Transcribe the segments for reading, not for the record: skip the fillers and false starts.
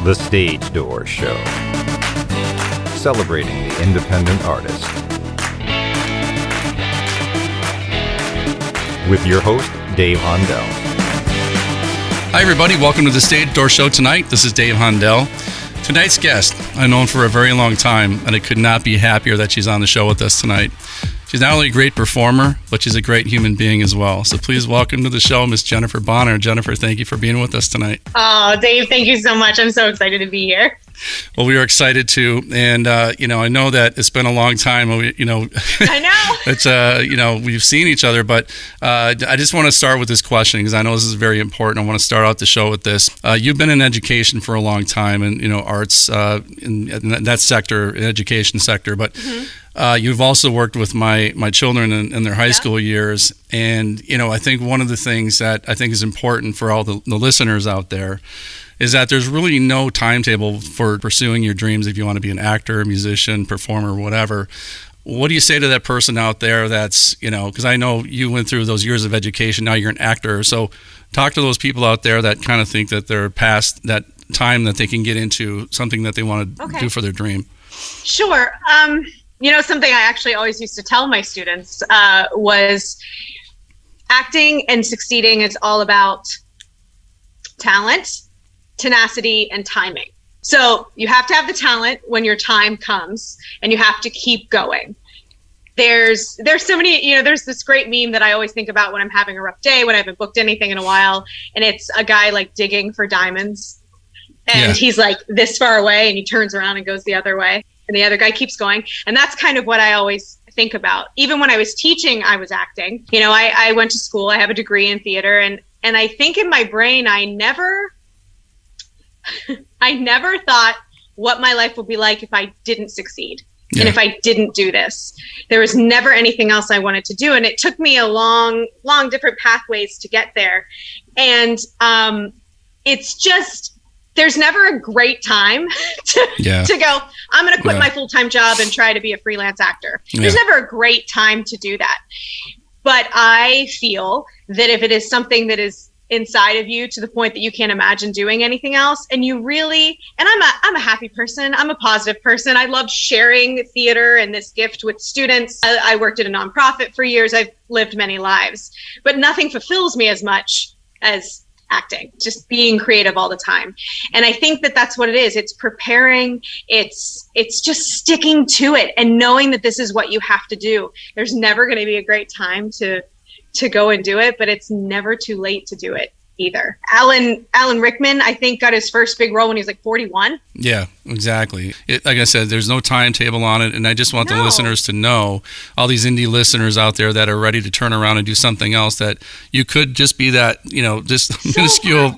The Stage Door Show, celebrating the independent artist. With your host, Dave Hondel. Hi everybody, welcome to The Stage Door Show tonight. This is Dave Hondel. Tonight's guest, I've known for a very long time, and I could not be happier that she's on the show with us tonight. She's not only a great performer, but she's a great human being as well. So please welcome to the show, Miss Jennifer Bonner. Jennifer, thank you for being with us tonight. Oh, Dave, thank you so much. I'm so excited to be here. Well, we are excited too, and I know that it's been a long time. I know it's we've seen each other, but I just want to start with this question because I know this is very important. I want to start out the show with this. You've been in education for a long time, and arts in that sector, education sector, but. You've also worked with my children in their high school years, and I think one of the things that I think is important for all the listeners out there is that there's really no timetable for pursuing your dreams if you want to be an actor, musician, performer, whatever. What do you say to that person out there that's, because I know you went through those years of education, now you're an actor, so talk to those people out there that kind of think that they're past that time that they can get into something that they want to do for their dream. Sure. Something I actually always used to tell my students was acting and succeeding is all about talent, tenacity, and timing. So you have to have the talent when your time comes, and you have to keep going. There's so many, there's this great meme that I always think about when I'm having a rough day, when I haven't booked anything in a while, and it's a guy like digging for diamonds. And he's like this far away, and he turns around and goes the other way. And the other guy keeps going. And that's kind of what I always think about. Even when I was teaching, I was acting. I went to school. I have a degree in theater. And I think in my brain, I never thought what my life would be like if I didn't succeed. Yeah. And if I didn't do this. There was never anything else I wanted to do. And it took me a long different pathways to get there. And it's just, there's never a great time to go, I'm going to quit my full-time job and try to be a freelance actor. Yeah. There's never a great time to do that. But I feel that if it is something that is inside of you to the point that you can't imagine doing anything else, and you really, and I'm a happy person, I'm a positive person. I love sharing theater and this gift with students. I worked at a nonprofit for years. I've lived many lives, but nothing fulfills me as much as acting, just being creative all the time. And I think that that's what it is. It's preparing. It's just sticking to it and knowing that this is what you have to do. There's never going to be a great time to go and do it, but it's never too late to do it either. Alan Rickman, I think, got his first big role when he was like 41. Yeah, exactly. Like I said, there's no timetable on it, and I just want the listeners to know, all these indie listeners out there that are ready to turn around and do something else, that you could just be that, just minuscule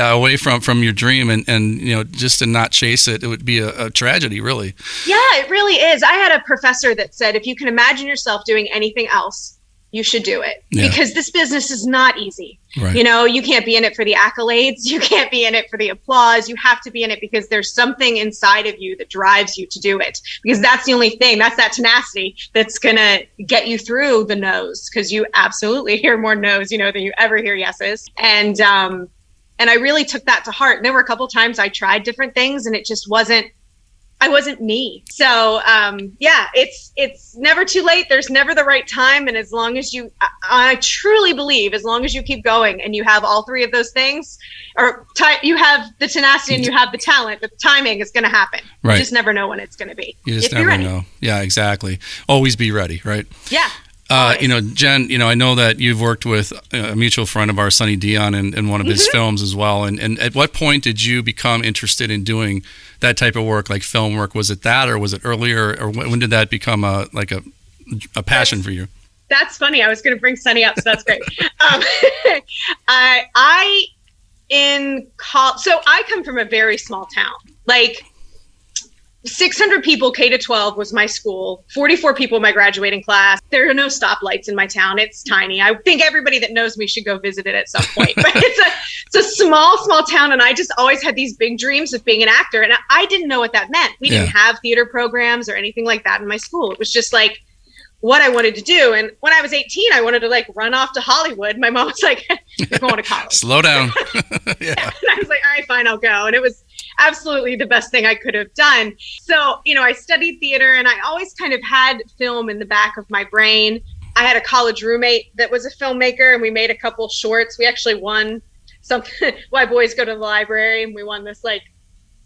away from your dream, and just to not chase it, it would be a tragedy, really. Yeah, it really is. I had a professor that said, if you can imagine yourself doing anything else, you should do it, because this business is not easy. Right. You can't be in it for the accolades. You can't be in it for the applause. You have to be in it because there's something inside of you that drives you to do it, because that's the only thing, that's that tenacity that's going to get you through the no's, because you absolutely hear more no's, than you ever hear yeses. And I really took that to heart. And there were a couple times I tried different things and it just I wasn't me. So, it's never too late. There's never the right time. And as long as I truly believe, as long as you keep going and you have all three of those things, you have the tenacity and you have the talent, the timing is going to happen. Right. You just never know when it's going to be. You just never know. Yeah, exactly. Always be ready, right? Yeah. Jen, I know that you've worked with a mutual friend of ours, Sonny Dion, in one of his films as well. And at what point did you become interested in doing that type of work, like film work? Was it that, or was it earlier, or when did that become a passion for you? That's funny. I was going to bring Sonny up, so that's great. So I come from a very small town, like 600 people, K to 12 was my school, 44 people in my graduating class. There are no stoplights in my town. It's tiny. I think everybody that knows me should go visit it at some point. But it's a small town, and I just always had these big dreams of being an actor, and I didn't know what that meant. We didn't have theater programs or anything like that in my school. It was just like what I wanted to do. And when I was 18, I wanted to run off to Hollywood. My mom was like, you're going to college. Slow down. And I was like, all right, fine, I'll go. And absolutely the best thing I could have done. So, I studied theater, and I always kind of had film in the back of my brain. I had a college roommate that was a filmmaker, and we made a couple shorts. We actually won something, Why Boys Go to the Library, and we won this like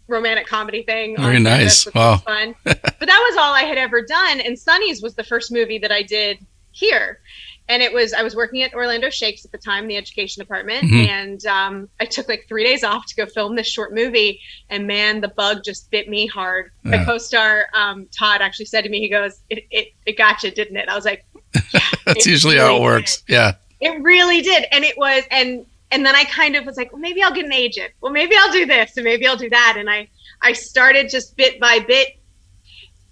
romantic comedy thing. Very nice. Wow. Was fun. But that was all I had ever done. And Sonny's was the first movie that I did here. And I was working at Orlando Shakes at the time, the education department. Mm-hmm. And I took like 3 days off to go film this short movie. And man, the bug just bit me hard. Yeah. My co-star, Todd, actually said to me, he goes, it got you, didn't it? I was like, yeah. That's usually really how it works. Did. Yeah. It really did. And it was, and then I kind of was like, well, maybe I'll get an agent. Well, maybe I'll do this and maybe I'll do that. And I started just bit by bit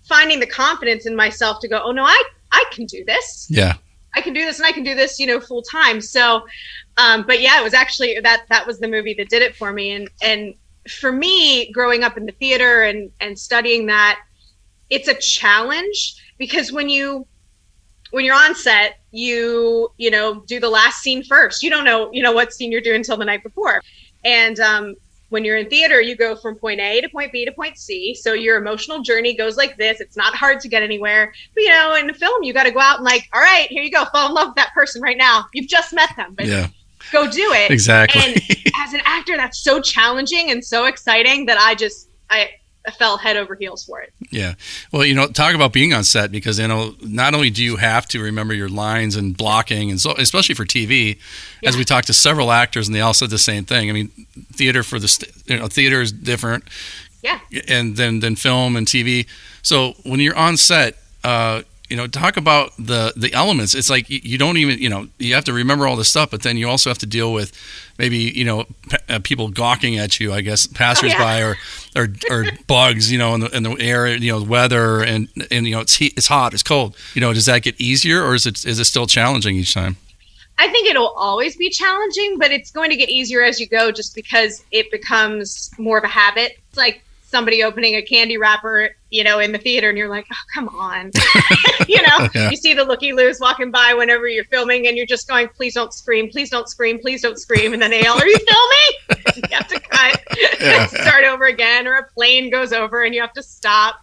finding the confidence in myself to go, oh no, I can do this. Yeah. I can do this, and I can do this, full time. So, but yeah, it was actually that was the movie that did it for me. And for me, growing up in the theater and studying that, it's a challenge because when you're on set, you do the last scene first. You don't know, what scene you're doing until the night before. And when you're in theater, you go from point A to point B to point C. So your emotional journey goes like this. It's not hard to get anywhere. But, in a film, you got to go out and like, all right, here you go. Fall in love with that person right now. You've just met them. But go do it. Exactly. And as an actor, that's so challenging and so exciting that I fell head over heels for it. Yeah. Well, talk about being on set because, not only do you have to remember your lines and blocking, and so especially for TV, as we talked to several actors and they all said the same thing. I mean, theater theater is different. Yeah. And then film and TV. So when you're on set, talk about the elements. It's like you don't even, you have to remember all this stuff, but then you also have to deal with maybe, people gawking at you, I guess, passersby or bugs, in the air, weather and it's hot, it's cold. Does that get easier or is it still challenging each time? I think it'll always be challenging, but it's going to get easier as you go just because it becomes more of a habit. It's like somebody opening a candy wrapper, in the theater, and you're like, oh, come on. You see the looky-loos walking by whenever you're filming, and you're just going, please don't scream, please don't scream, please don't scream. And then they yell, are you filming? You have to cut and start over again, or a plane goes over and you have to stop.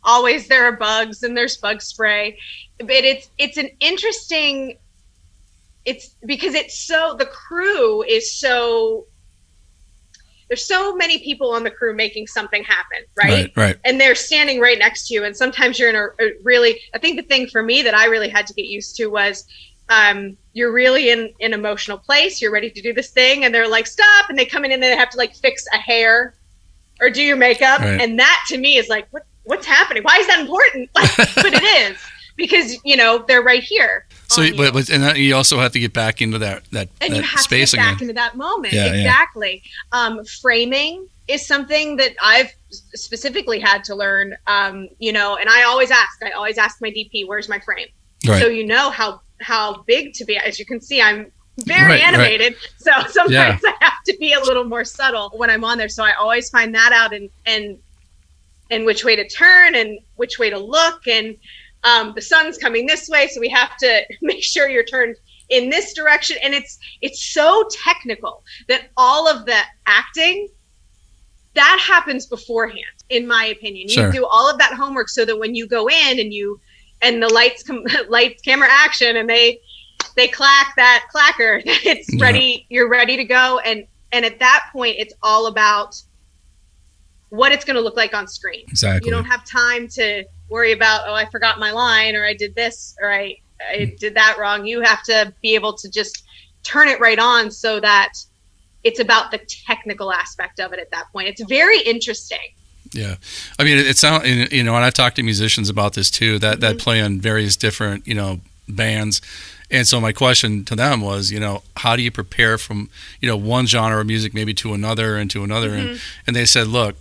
Always there are bugs and there's bug spray. But it's an interesting, it's because the crew is so, there's so many people on the crew making something happen, right? Right. And they're standing right next to you. And sometimes you're in a really, I think the thing for me that I really had to get used to was you're really in an emotional place. You're ready to do this thing. And they're like, stop. And they come in and they have to like fix a hair or do your makeup. Right. And that to me is like, what's happening? Why is that important? But it is because, they're right here. So, but you also have to get back into that and you have space to get back again. into that moment. Yeah, exactly. Yeah. Framing is something that I've specifically had to learn. And I always ask my DP, where's my frame? Right. So how big to be. As you can see, I'm very animated. Right. So sometimes I have to be a little more subtle when I'm on there. So I always find that out and which way to turn and which way to look and. The sun's coming this way, so we have to make sure you're turned in this direction. And it's so technical that all of the acting, that happens beforehand, in my opinion. You do all of that homework so that when you go in and the lights, camera, action, and they clack that clacker, it's ready, you're ready to go. And at that point, it's all about what it's going to look like on screen. Exactly. You don't have time to worry about, I forgot my line, or I did this, or I did that wrong. You have to be able to just turn it right on so that it's about the technical aspect of it at that point. It's very interesting. Yeah. I mean, it sounds, and I've talked to musicians about this too, that play on various different, bands. And so my question to them was, how do you prepare from, one genre of music maybe to another and to another? Mm-hmm. And they said, look,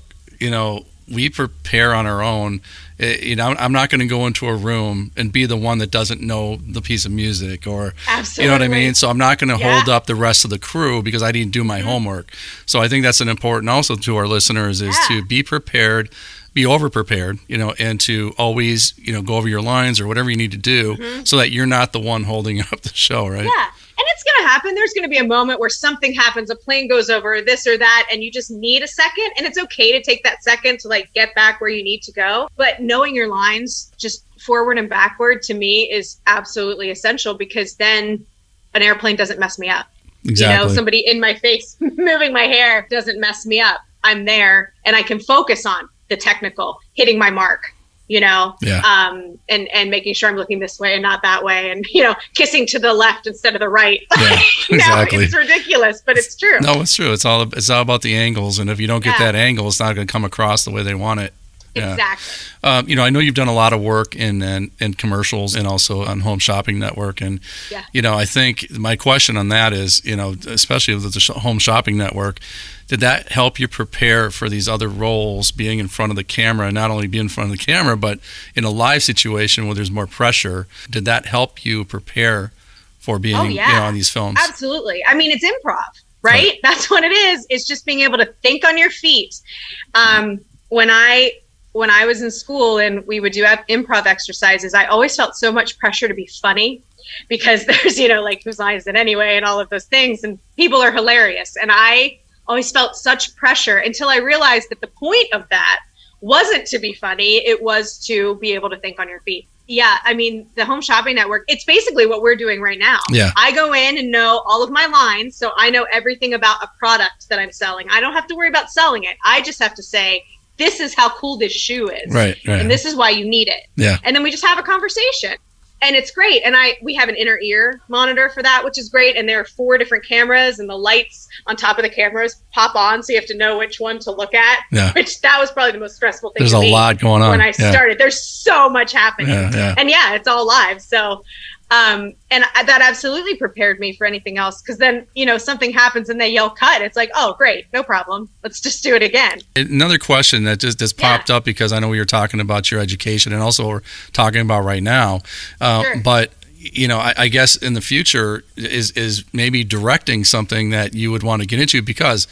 we prepare on our own. I'm not going to go into a room and be the one that doesn't know the piece of music or, Absolutely. You know what I mean? So I'm not going to hold up the rest of the crew because I didn't do my homework. So I think that's an important also to our listeners is to be prepared, be over prepared, and to always, go over your lines or whatever you need to do so that you're not the one holding up the show, right? Yeah. And it's going to happen. There's going to be a moment where something happens, a plane goes over, this or that, and you just need a second. And it's okay to take that second to like get back where you need to go. But knowing your lines just forward and backward to me is absolutely essential, because then an airplane doesn't mess me up. Exactly. You know, somebody in my face moving my hair doesn't mess me up. I'm there and I can focus on the technical, hitting my mark, you know, and making sure I'm looking this way and not that way, and, you know, kissing to the left instead of the right. Yeah, exactly. No, it's ridiculous, but it's true. No, it's true. It's all about the angles. And if you don't get that angle, it's not going to come across the way they want it. Yeah. Exactly. You know, I know you've done a lot of work in commercials and also on Home Shopping Network. And, you know, I think my question on that is, you know, especially with the Home Shopping Network, did that help you prepare for these other roles, being in front of the camera, and not only be in front of the camera, but in a live situation where there's more pressure? Did that help you prepare for being you know, on these films? Absolutely. I mean, it's improv, right? That's what it is. It's just being able to think on your feet. When I was in school and we would do improv exercises, I always felt so much pressure to be funny, because there's, you know, like, whose line is it anyway, and all of those things, and people are hilarious. And I always felt such pressure until I realized that the point of that wasn't to be funny. It was to be able to think on your feet. Yeah. I mean, the Home Shopping Network, it's basically what we're doing right now. Yeah. I go in and know all of my lines. So I know everything about a product that I'm selling. I don't have to worry about selling it. I just have to say, this is how cool this shoe is. Right. And this is why you need it. Yeah. And then we just have a conversation. And it's great. And we have an inner ear monitor for that, which is great. And there are 4 different cameras, and the lights on top of the cameras pop on, so you have to know which one to look at. Yeah. Which, that was probably the most stressful thing. There's a lot going on when I started. There's so much happening. And it's all live. So and that absolutely prepared me for anything else, because then, you know, something happens and they yell cut. It's like, oh, great, no problem. Let's just do it again. Another question that just popped up, because I know we were talking about your education, and also we're talking about right now. But, you know, I guess in the future is maybe directing something that you would want to get into, because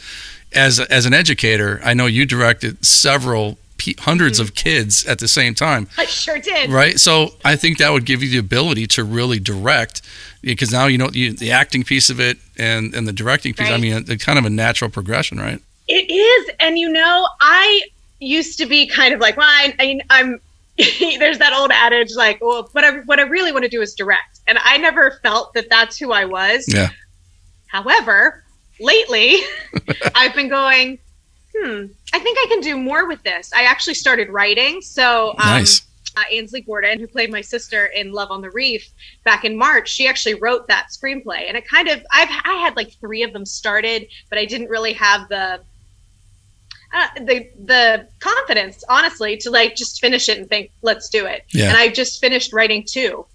as an educator, I know you directed several hundreds of kids at the same time. I sure did. Right. So I think that would give you the ability to really direct, because now, you know, the acting piece of it and the directing piece. Right. I mean, it's kind of a natural progression, right? It is. And, you know, I used to be kind of like, well, I'm there's that old adage, like, well, what I really want to do is direct. And I never felt that that's who I was. Yeah. However, lately I've been going, I think I can do more with this. I actually started writing. So nice. Ainsley Gordon, who played my sister in Love on the Reef back in March, she actually wrote that screenplay. And it kind of, I had like 3 of them started, but I didn't really have the confidence, honestly, to like just finish it and think, let's do it. Yeah. And I just finished writing 2.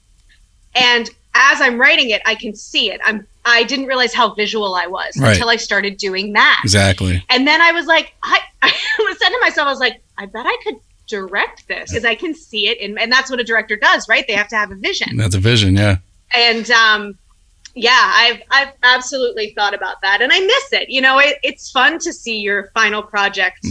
And as I'm writing it, I can see it. I didn't realize how visual I was until I started doing that. Exactly. And then I was like, I was saying to myself, I was like, I bet I could direct this, because I can see it. And that's what a director does, right? They have to have a vision. That's a vision, yeah. And I've absolutely thought about that. And I miss it. You know, it's fun to see your final project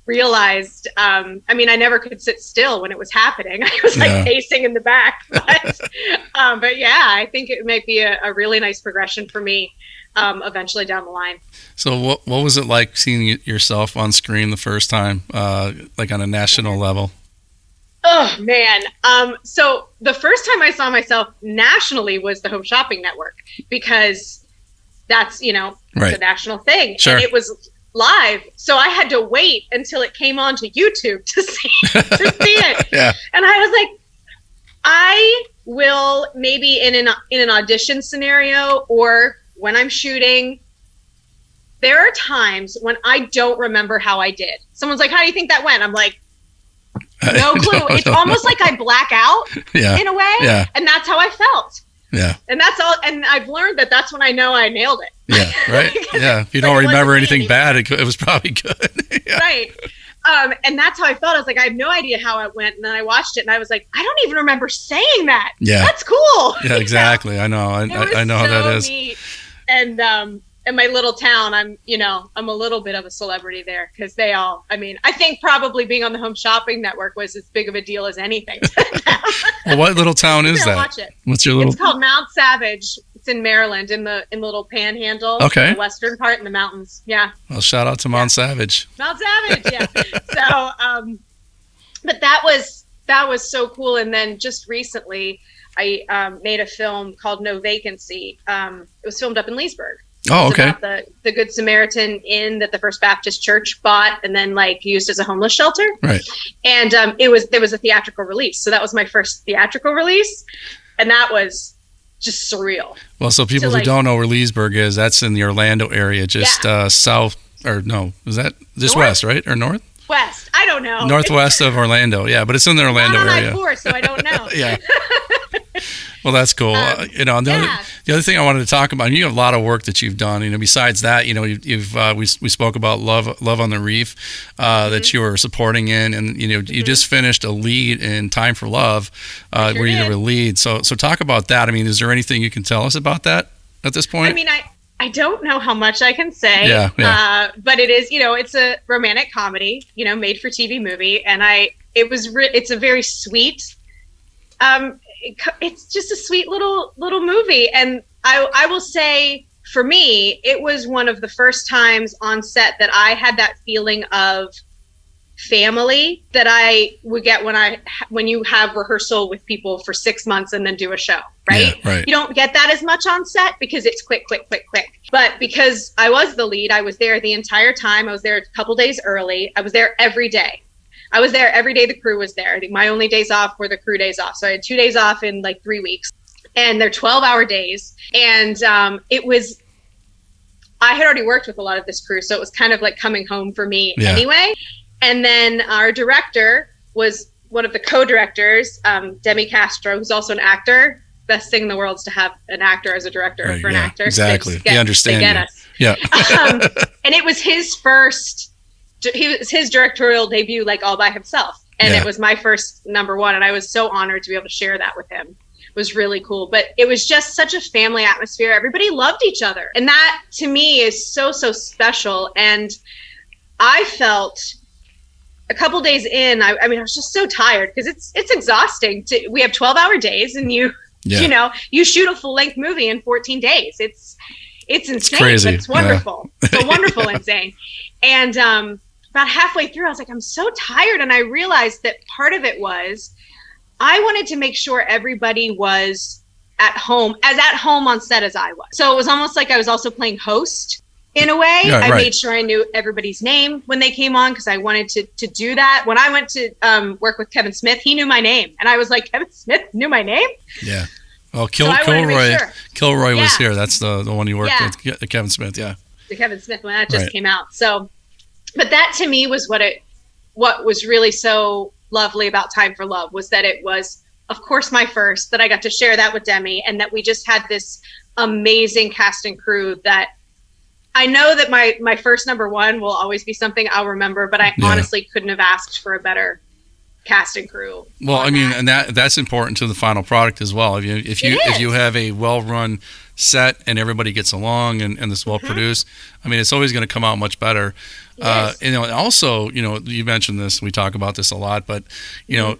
realized. I mean, I never could sit still when it was happening. I was like pacing in the back. But yeah, I think it might be a really nice progression for me eventually down the line. So what was it like seeing yourself on screen the first time, like on a national level? Oh, man. So the first time I saw myself nationally was the Home Shopping Network, because that's, you know, it's a national thing. Sure. And it was live. So I had to wait until it came onto YouTube to see it. Yeah. And I was like, I will maybe in an audition scenario, or when I'm shooting, there are times when I don't remember how I did. Someone's like, how do you think that went? I'm like, no clue. It's almost like I black out in a way. Yeah. And that's how I felt. Yeah. And that's all. And I've learned that that's when I know I nailed it. Yeah. Right. Yeah. If you don't remember anything bad, it was probably good. Yeah. Right. And that's how I felt. I was like, I have no idea how it went. And then I watched it and I was like, I don't even remember saying that. Yeah. That's cool. Yeah, exactly. I know. I know how that is. Neat. And in my little town, I'm a little bit of a celebrity there, because I think probably being on the Home Shopping Network was as big of a deal as anything. Well, what little town is that? Watch it. What's your little? It's called Mount Savage. It's It's in Maryland, in the little Panhandle, Okay. the western part in the mountains. Yeah. Well, shout out to Mount Savage. Mount Savage, yeah. So, but that was so cool. And then just recently, I made a film called No Vacancy. It was filmed up in Leesburg. Oh, okay. About the Good Samaritan Inn that the First Baptist Church bought and then like used as a homeless shelter. Right. And there was a theatrical release. So that was my first theatrical release. And that was just surreal. Well, so people who don't know where Leesburg is, that's in the Orlando area, just south, or no, is that just north? West, right? Or north? West. I don't know. Northwest of Orlando. Yeah, but it's in the Orlando not on area. I-4, so I don't know. Yeah. Well, that's cool. The other thing I wanted to talk about, and you have a lot of work that you've done. Besides that, we spoke about Love on the Reef that you were supporting in, and you just finished a lead in Time for Love, where you were a lead. So talk about that. Is there anything you can tell us about that at this point? I don't know how much I can say. Yeah. But it is, it's a romantic comedy, made for TV movie, and it's a very sweet. It's just a sweet little movie. And I will say, for me, it was one of the first times on set that I had that feeling of family that I would get when you have rehearsal with people for 6 months and then do a show, right? Yeah, right. You don't get that as much on set because it's quick. But because I was the lead, I was there the entire time. I was there a couple days early. I was there every day. I was there every day the crew was there. My only days off were the crew days off. So I had 2 days off in like 3 weeks. And they're 12-hour days. And I had already worked with a lot of this crew, so it was kind of like coming home for me anyway. And then our director was one of the co-directors, Demi Castro, who's also an actor. Best thing in the world is to have an actor as a director for an actor. Exactly. They understand. They get us. Yeah. And it was his his directorial debut, like all by himself. And it was my first number one. And I was so honored to be able to share that with him. It was really cool. But it was just such a family atmosphere. Everybody loved each other. And that to me is so, so special. And I felt a couple days in, I was just so tired because it's exhausting. We have 12-hour days and you shoot a full length movie in 14 days. It's insane. It's crazy. But it's wonderful. Yeah. It's wonderful, insane. And about halfway through, I was like, I'm so tired. And I realized that part of it was I wanted to make sure everybody was at home on set as I was. So it was almost like I was also playing host in a way. Yeah, I made sure I knew everybody's name when they came on because I wanted to do that. When I went to work with Kevin Smith, he knew my name. And I was like, Kevin Smith knew my name? Yeah. Well, Kilroy was here. That's the one you worked with, Kevin Smith, yeah. The Kevin Smith one, that just came out. So, but that to me was what was really so lovely about Time for Love was that it was, of course, my first, that I got to share that with Demi, and that we just had this amazing cast and crew that I know that my first number one will always be something I'll remember, but I honestly couldn't have asked for a better cast and crew. Well, and that's important to the final product as well. If you have a well-run set and everybody gets along and it's well produced, it's always going to come out much better. And also, you mentioned this, we talk about this a lot, but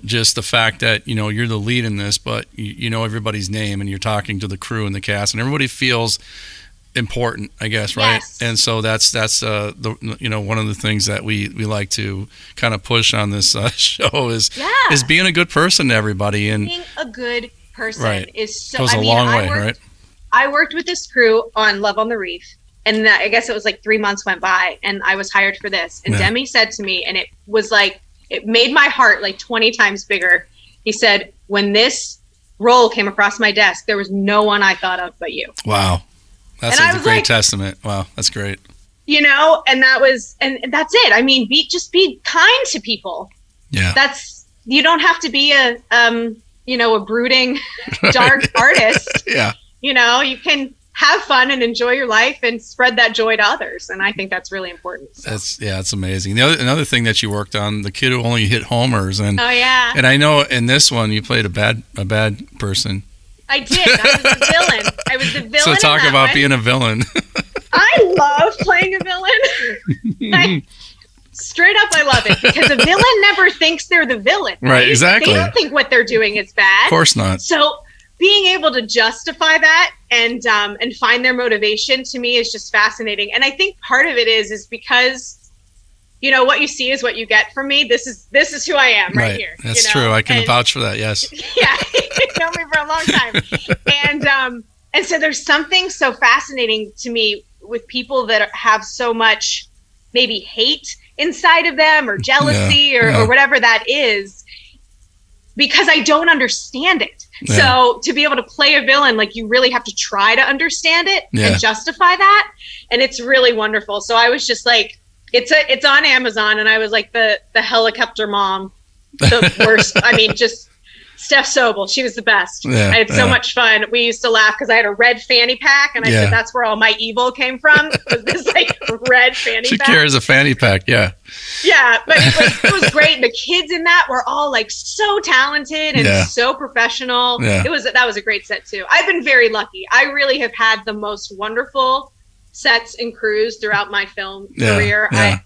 just the fact that you're the lead in this, but you know everybody's name and you're talking to the crew and the cast, and everybody feels important, I guess, right? Yes. And so that's one of the things that we like to kind of push on this show is being a good person to everybody, and being a good person is so goes a long way, right? I worked with this crew on Love on the Reef, and I guess it was like 3 months went by, and I was hired for this. And Demi said to me, and it was like it made my heart like 20 times bigger. He said, "When this role came across my desk, there was no one I thought of but you." Wow. That's a great testament. Wow, that's great. And that's it. Just be kind to people. Yeah. You don't have to be a brooding, dark artist. Yeah. You can have fun and enjoy your life and spread that joy to others. And I think that's really important. So. That's amazing. Another thing that you worked on, the kid who only hit homers. And I know in this one you played a bad person. I did. I was the villain. So talk about being a villain. I love playing a villain. Straight up, I love it because a villain never thinks they're the villain. Right, exactly. They don't think what they're doing is bad. Of course not. So being able to justify that and find their motivation, to me, is just fascinating. And I think part of it is because, you know, what you see is what you get from me. This is who I am right here. That's you know? true. I can vouch for that. Yes. Yeah, you've known me for a long time, and so there's something so fascinating to me with people that have so much maybe hate inside of them, or jealousy, or whatever that is, because I don't understand it. Yeah. So to be able to play a villain, like, you really have to try to understand it and justify that. And it's really wonderful. So I was just like, it's on Amazon, and I was like the helicopter mom, the worst. I mean, just Steph Sobel, she was the best. I had so much fun. We used to laugh because I had a red fanny pack, and I said that's where all my evil came from, was this like red fanny pack. She carries a fanny pack, yeah. Yeah, but it was great. The kids in that were all like so talented and so professional. Yeah. That was a great set too. I've been very lucky. I really have had the most wonderful sets and crews throughout my film career. Yeah.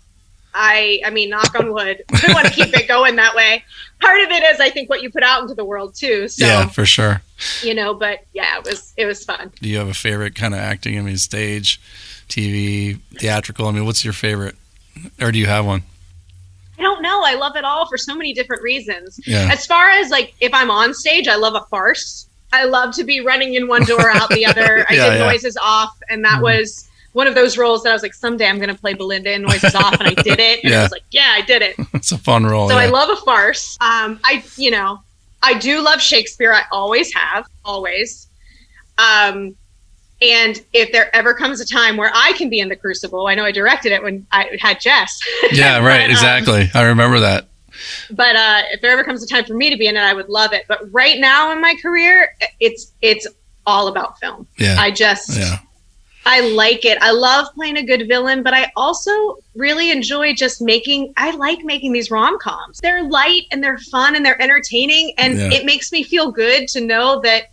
I mean, knock on wood. I want to keep it going that way. Part of it is, I think, what you put out into the world too. So, yeah, for sure. You know, but yeah, it was fun. Do you have a favorite kind of acting? I mean, stage, TV, theatrical. I mean, what's your favorite, or do you have one? I don't know. I love it all for so many different reasons. Yeah. As far as like, if I'm on stage, I love a farce. I love to be running in one door, out the other. I did Noises Off, and that was one of those roles that I was like, someday I'm going to play Belinda in Noises Off, and I did it. And I was like, yeah, I did it. It's a fun role. So I love a farce. I do love Shakespeare. I always have, always. And if there ever comes a time where I can be in The Crucible, I know I directed it when I had Jess. Yeah, right. Exactly. I remember that. But if there ever comes a time for me to be in it, I would love it. But right now in my career, it's all about film. Yeah. I like it. I love playing a good villain, but I also really enjoy I like making these rom-coms. They're light and they're fun and they're entertaining. And it makes me feel good to know that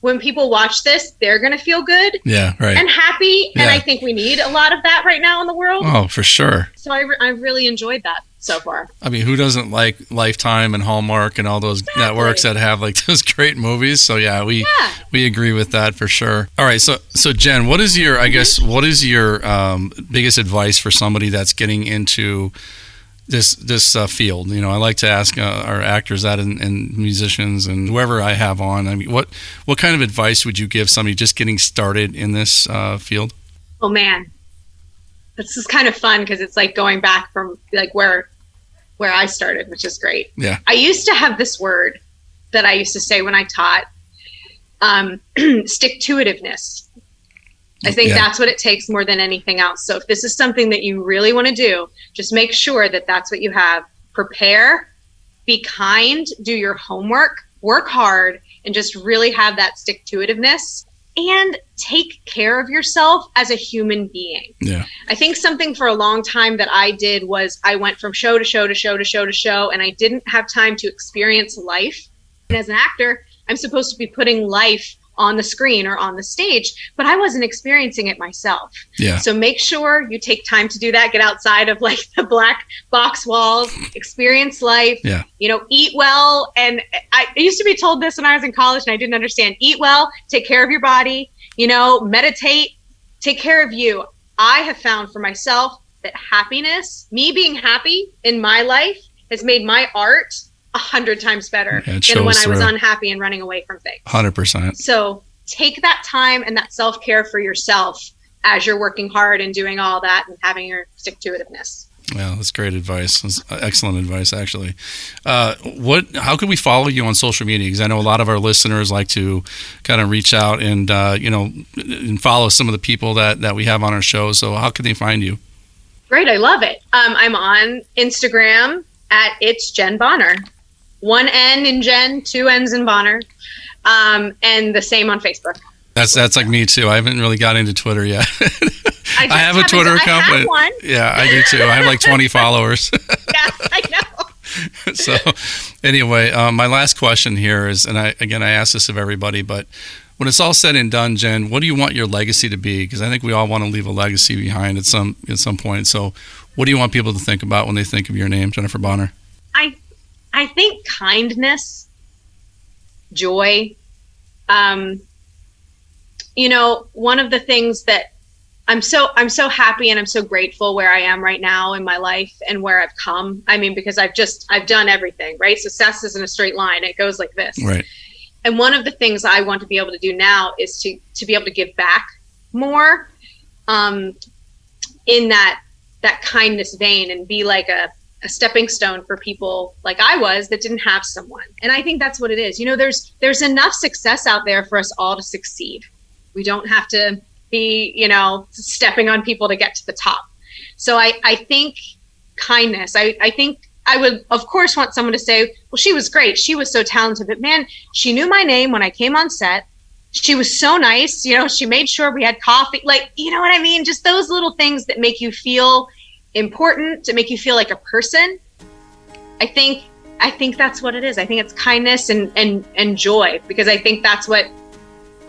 when people watch this, they're going to feel good and happy. And I think we need a lot of that right now in the world. Oh, for sure. So I really enjoyed that so far. I mean, who doesn't like Lifetime and Hallmark and all those networks that have like those great movies? So we agree with that for sure. All right, so Jen, what is your biggest advice for somebody that's getting into this field? You know, I like to ask our actors that and musicians and whoever I have on. I mean, what kind of advice would you give somebody just getting started in this field? Oh man, this is kind of fun because it's like going back from like where I started, which is great. Yeah. I used to have this word that I used to say when I taught, stick-to-itiveness. I think that's what it takes more than anything else. So if this is something that you really want to do, just make sure that that's what you have. Prepare, be kind, do your homework, work hard, and just really have that stick-to-itiveness. And take care of yourself as a human being. Yeah. I think something for a long time that I did was I went from show to show to show to show to show, and I didn't have time to experience life. And as an actor, I'm supposed to be putting life on the screen or on the stage, but I wasn't experiencing it myself. Yeah. So make sure you take time to do that. Get outside of like the black box walls, experience life, eat well. And I used to be told this when I was in college and I didn't understand. Eat well, take care of your body, meditate, take care of you. I have found for myself that happiness, me being happy in my life, has made my art 100 times better than when I was unhappy and running away from things. 100%. So take that time and that self-care for yourself as you're working hard and doing all that and having your stick-to-itiveness. Well, that's great advice. That's excellent advice, actually. How can we follow you on social media? Because I know a lot of our listeners like to kind of reach out and and follow some of the people that we have on our show. So how can they find you? Great, I love it. I'm on Instagram at It's Jen Bonner. 1 N in Jen, 2 N's in Bonner, and the same on Facebook. That's like me too. I haven't really got into Twitter yet. I have a Twitter account, I have one. Yeah, I do too. I have like 20 followers. Yeah, I know. So, anyway, my last question here is, and I ask this of everybody, but when it's all said and done, Jen, what do you want your legacy to be? Because I think we all want to leave a legacy behind at some point. So, what do you want people to think about when they think of your name, Jennifer Bonner? I think kindness, joy, One of the things that I'm so happy and I'm so grateful where I am right now in my life and where I've come. I mean, because I've done everything, right? Success isn't a straight line. It goes like this. Right. And one of the things I want to be able to do now is to be able to give back more, in that kindness vein, and be like a stepping stone for people like I was that didn't have someone. And I think that's what it is. There's enough success out there for us all to succeed. We don't have to be, stepping on people to get to the top. So I think kindness, I think I would, of course, want someone to say, well, she was great. She was so talented, but man, she knew my name when I came on set. She was so nice. She made sure we had coffee. Like, you know what I mean? Just those little things that make you feel important, to make you feel like a person. I think that's what it is. I think it's kindness and joy, because I think that's what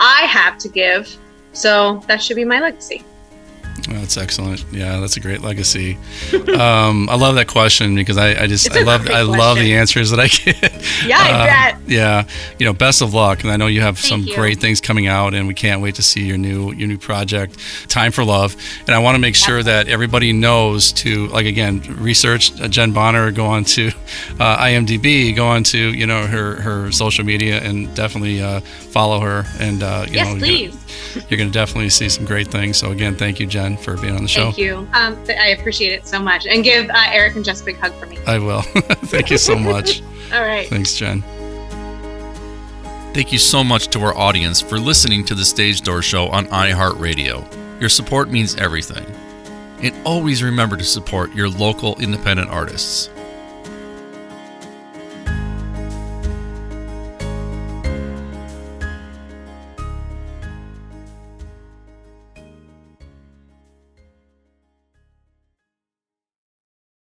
I have to give. So that should be my legacy. Well, that's excellent. Yeah, that's a great legacy. I love that question, because I love the answers that I get. Yeah, I bet. Yeah, best of luck, and I know you have some great things coming out, and we can't wait to see your new project, Time for Love. And I want to make sure that everybody knows to, like, again, research Jen Bonner, go on to IMDb, go on to her social media, and definitely follow her. And yes, please. You're going to definitely see some great things. So again, thank you, Jen, for being on the show. Thank you. I appreciate it so much. And give Eric and Jess a big hug for me. I will. Thank you so much. All right. Thanks, Jen. Thank you so much to our audience for listening to the Stage Door Show on iHeartRadio. Your support means everything. And always remember to support your local independent artists.